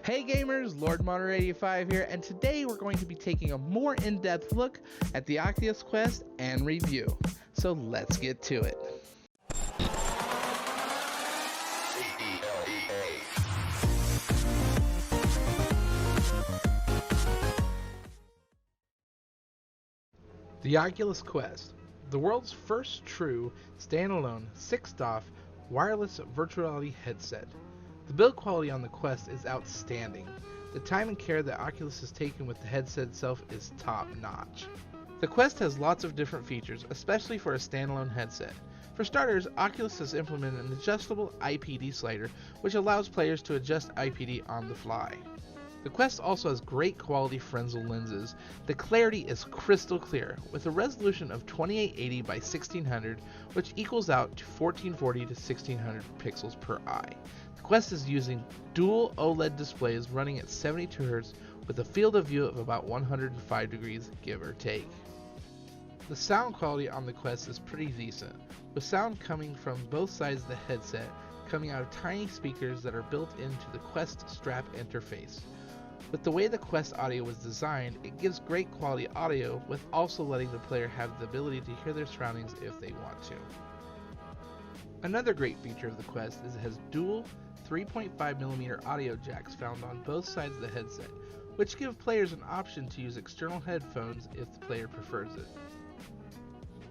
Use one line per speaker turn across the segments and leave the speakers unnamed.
Hey gamers, Lord Monitor 85 here, and today we're going to be taking a more in-depth look at the Oculus Quest and review. So let's get to it. The Oculus Quest, the world's first true, standalone, 6-DoF wireless virtual reality headset. The build quality on the Quest is outstanding. The time and care that Oculus has taken with the headset itself is top-notch. The Quest has lots of different features, especially for a standalone headset. For starters, Oculus has implemented an adjustable IPD slider, which allows players to adjust IPD on the fly. The Quest also has great quality Fresnel lenses. The clarity is crystal clear, with a resolution of 2880 by 1600, which equals out to 1440 to 1600 pixels per eye. The Quest is using dual OLED displays running at 72 Hz with a field of view of about 105 degrees, give or take. The sound quality on the Quest is pretty decent, with sound coming from both sides of the headset, coming out of tiny speakers that are built into the Quest strap interface. With the way the Quest audio was designed, it gives great quality audio with also letting the player have the ability to hear their surroundings if they want to. Another great feature of the Quest is it has dual 3.5mm audio jacks found on both sides of the headset, which give players an option to use external headphones if the player prefers it.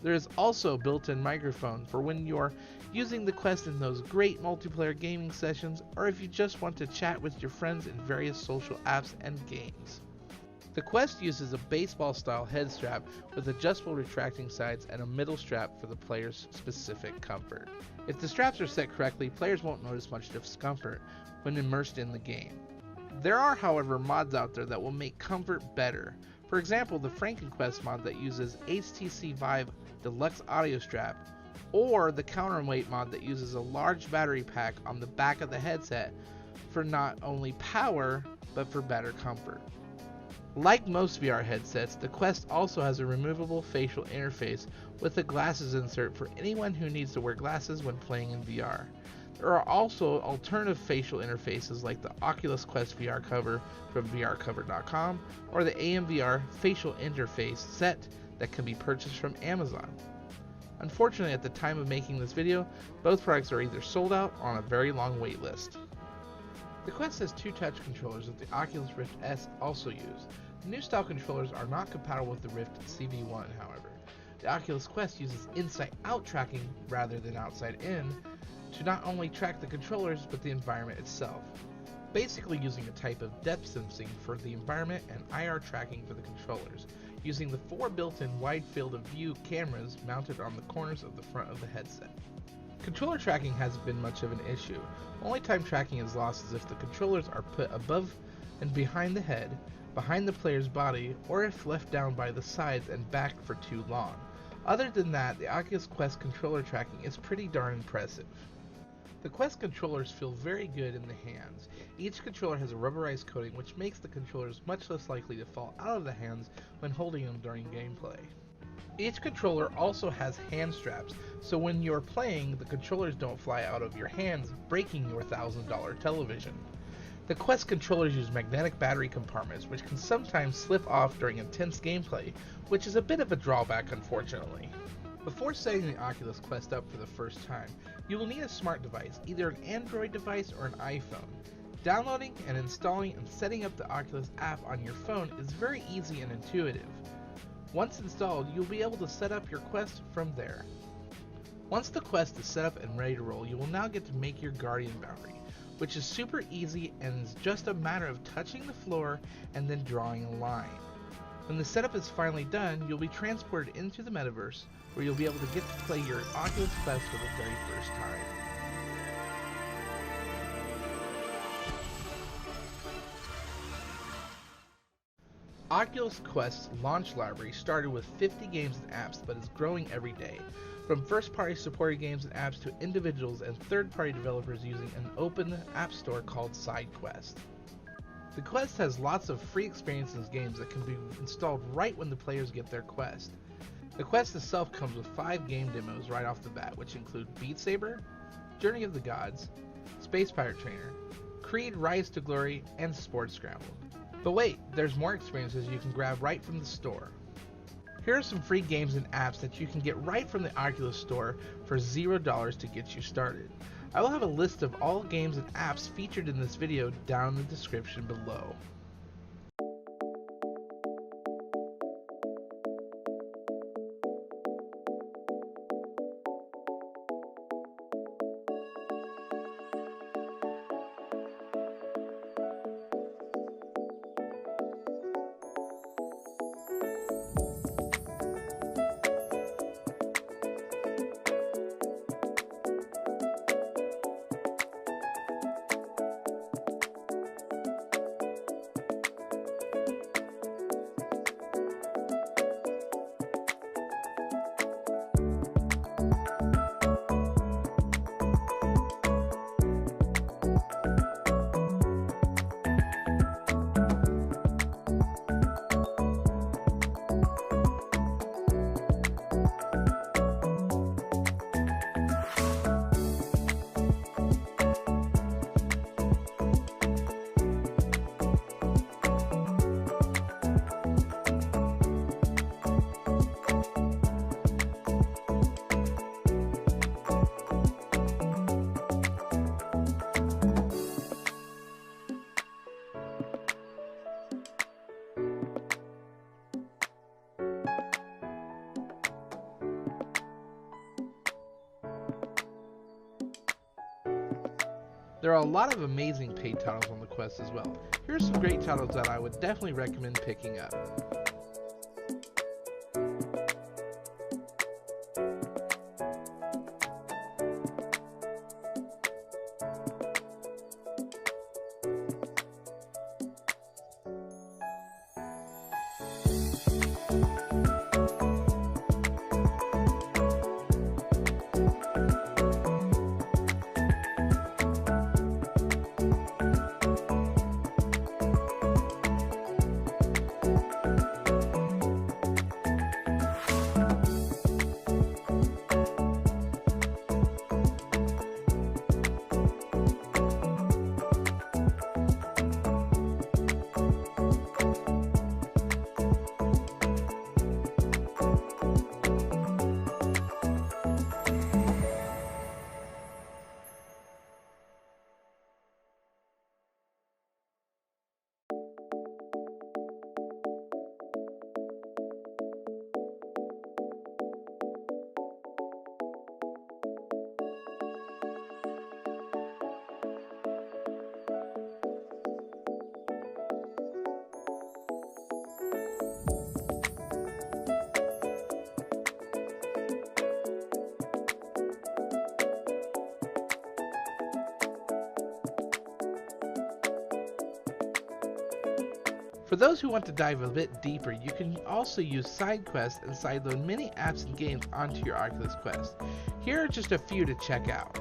There is also a built-in microphone for when you're using the Quest in those great multiplayer gaming sessions, or if you just want to chat with your friends in various social apps and games. The Quest uses a baseball-style head strap with adjustable retracting sides and a middle strap for the player's specific comfort. If the straps are set correctly, players won't notice much discomfort when immersed in the game. There are, however, mods out there that will make comfort better. For example, the FrankenQuest mod that uses HTC Vive Deluxe audio strap, or the Counterweight mod that uses a large battery pack on the back of the headset for not only power, but for better comfort. Like most VR headsets, the Quest also has a removable facial interface with a glasses insert for anyone who needs to wear glasses when playing in VR. There are also alternative facial interfaces like the Oculus Quest VR cover from VRCover.com or the AMVR facial interface set that can be purchased from Amazon. Unfortunately, at the time of making this video, both products are either sold out or on a very long wait list. The Quest has two touch controllers that the Oculus Rift S also use. The new style controllers are not compatible with the Rift CV1, however. The Oculus Quest uses inside-out tracking rather than outside-in to not only track the controllers but the environment itself, basically using a type of depth sensing for the environment and IR tracking for the controllers, using the 4 built-in wide field of view cameras mounted on the corners of the front of the headset. Controller tracking hasn't been much of an issue. Only time tracking is lost is if the controllers are put above and behind the head, behind the player's body, or if left down by the sides and back for too long. Other than that, the Oculus Quest controller tracking is pretty darn impressive. The Quest controllers feel very good in the hands. Each controller has a rubberized coating which makes the controllers much less likely to fall out of the hands when holding them during gameplay. Each controller also has hand straps, so when you're playing, the controllers don't fly out of your hands, breaking your $1,000 television. The Quest controllers use magnetic battery compartments which can sometimes slip off during intense gameplay, which is a bit of a drawback unfortunately. Before setting the Oculus Quest up for the first time, you will need a smart device, either an Android device or an iPhone. Downloading and installing and setting up the Oculus app on your phone is very easy and intuitive. Once installed, you'll be able to set up your Quest from there. Once the Quest is set up and ready to roll, you will now get to make your Guardian boundary, which is super easy and is just a matter of touching the floor and then drawing a line. When the setup is finally done, you'll be transported into the metaverse, where you'll be able to get to play your Oculus Quest for the very first time. Oculus Quest's launch library started with 50 games and apps but is growing every day, from first-party supported games and apps to individuals and third-party developers using an open app store called SideQuested. The Quest has lots of free experiences games that can be installed right when the players get their Quest. The Quest itself comes with 5 game demos right off the bat, which include Beat Saber, Journey of the Gods, Space Pirate Trainer, Creed Rise to Glory, and Sports Scramble. But wait, there's more experiences you can grab right from the store. Here are some free games and apps that you can get right from the Oculus Store for $0 to get you started. I will have a list of all games and apps featured in this video down in the description below. There are a lot of amazing paid titles on the Quest as well. Here's some great titles that I would definitely recommend picking up. For those who want to dive a bit deeper, you can also use SideQuest and sideload many apps and games onto your Oculus Quest. Here are just a few to check out.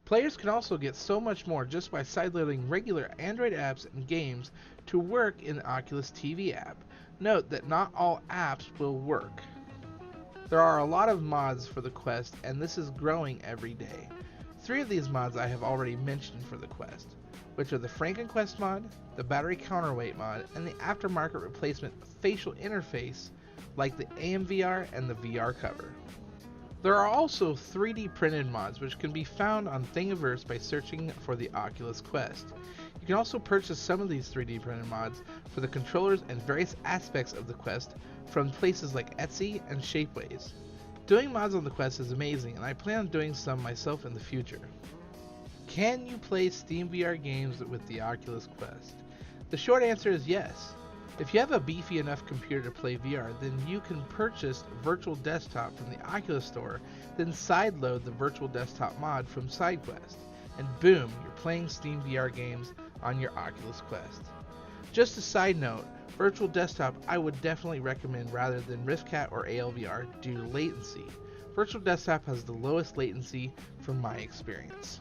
Players can also get so much more just by sideloading regular Android apps and games to work in the Oculus TV app. Note that not all apps will work. There are a lot of mods for the Quest, and this is growing every day. 3 of these mods I have already mentioned for the Quest, which are the FrankenQuest mod, the battery counterweight mod, and the aftermarket replacement facial interface like the AMVR and the VR cover. There are also 3D printed mods which can be found on Thingiverse by searching for the Oculus Quest. You can also purchase some of these 3D printed mods for the controllers and various aspects of the Quest from places like Etsy and Shapeways. Doing mods on the Quest is amazing, and I plan on doing some myself in the future. Can you play SteamVR games with the Oculus Quest? The short answer is yes. If you have a beefy enough computer to play VR, then you can purchase Virtual Desktop from the Oculus Store, then sideload the Virtual Desktop mod from SideQuest, and boom, you're playing SteamVR games on your Oculus Quest. Just a side note, Virtual Desktop I would definitely recommend rather than VRChat or ALVR due to latency. Virtual Desktop has the lowest latency from my experience.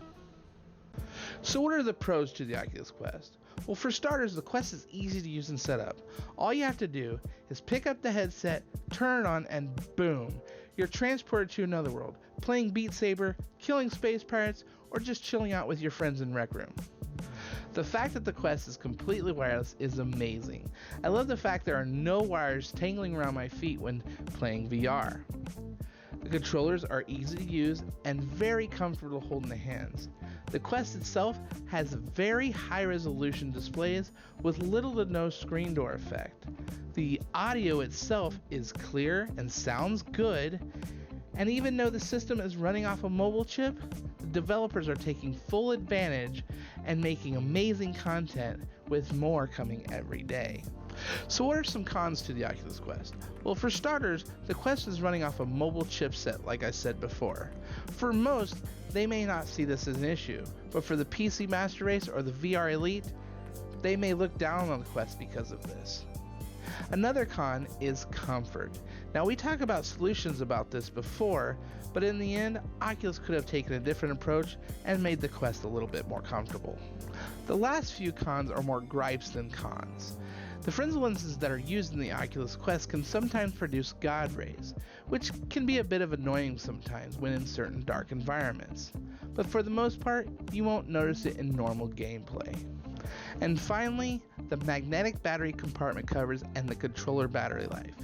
So what are the pros to the Oculus Quest? Well, for starters, the Quest is easy to use and set up. All you have to do is pick up the headset, turn it on, and boom, you're transported to another world, playing Beat Saber, killing space pirates, or just chilling out with your friends in Rec Room. The fact that the Quest is completely wireless is amazing. I love the fact there are no wires tangling around my feet when playing VR. The controllers are easy to use and very comfortable to hold in the hands. The Quest itself has very high resolution displays with little to no screen door effect. The audio itself is clear and sounds good, and even though the system is running off a mobile chip, the developers are taking full advantage and making amazing content with more coming every day. So what are some cons to the Oculus Quest? Well, for starters, the Quest is running off a mobile chipset like I said before. For most, they may not see this as an issue, but for the PC Master Race or the VR Elite, they may look down on the Quest because of this. Another con is comfort. Now, we talked about solutions about this before, but in the end, Oculus could have taken a different approach and made the Quest a little bit more comfortable. The last few cons are more gripes than cons. The fringe lenses that are used in the Oculus Quest can sometimes produce God rays, which can be a bit of annoying sometimes when in certain dark environments, but for the most part, you won't notice it in normal gameplay. And finally, the magnetic battery compartment covers and the controller battery life.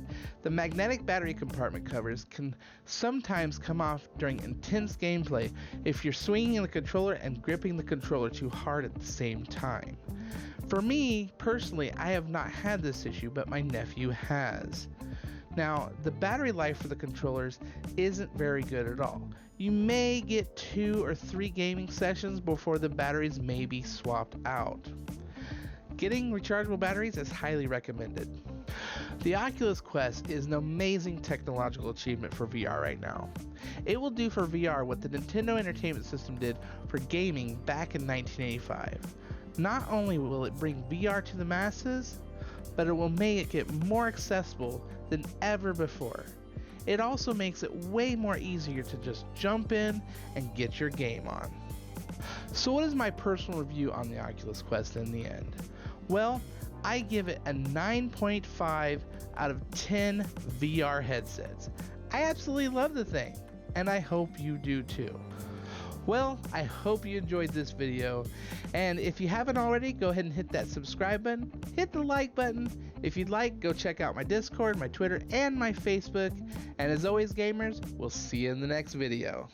The magnetic battery compartment covers can sometimes come off during intense gameplay if you're swinging the controller and gripping the controller too hard at the same time. For me, personally, I have not had this issue, but my nephew has. Now, the battery life for the controllers isn't very good at all. You may get 2 or 3 gaming sessions before the batteries may be swapped out. Getting rechargeable batteries is highly recommended. The Oculus Quest is an amazing technological achievement for VR right now. It will do for VR what the Nintendo Entertainment System did for gaming back in 1985. Not only will it bring VR to the masses, but it will make it more accessible than ever before. It also makes it way more easier to just jump in and get your game on. So what is my personal review on the Oculus Quest in the end? Well, I give it a 9.5 out of 10 VR headsets. I absolutely love the thing, and I hope you do too. Well, I hope you enjoyed this video, and if you haven't already, go ahead and hit that subscribe button, hit the like button. If you'd like, go check out my Discord, my Twitter, and my Facebook, and as always gamers, we'll see you in the next video.